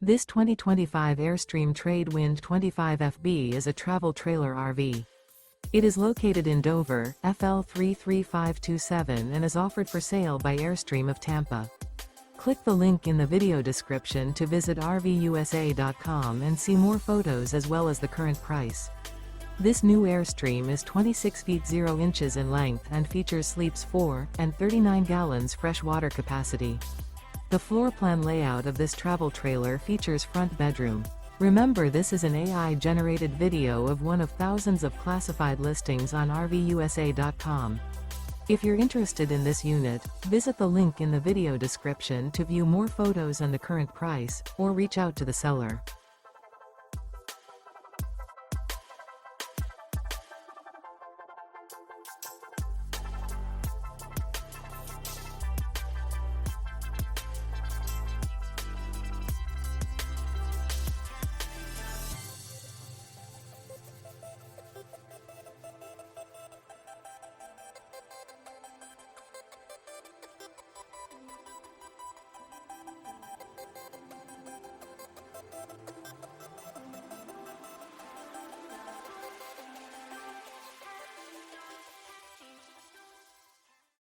This 2025 Airstream Trade Wind 25FB is a travel trailer RV. It is located in Dover, FL 33527 and is offered for sale by Airstream of Tampa. Click the link in the video description to visit RVUSA.com and see more photos as well as the current price. This new Airstream is 26 feet 0 inches in length and features sleeps 4 and 39 gallons fresh water capacity. The floor plan layout of this travel trailer features front bedroom. Remember, this is an AI-generated video of one of thousands of classified listings on RVUSA.com. If you're interested in this unit, visit the link in the video description to view more photos and the current price, or reach out to the seller.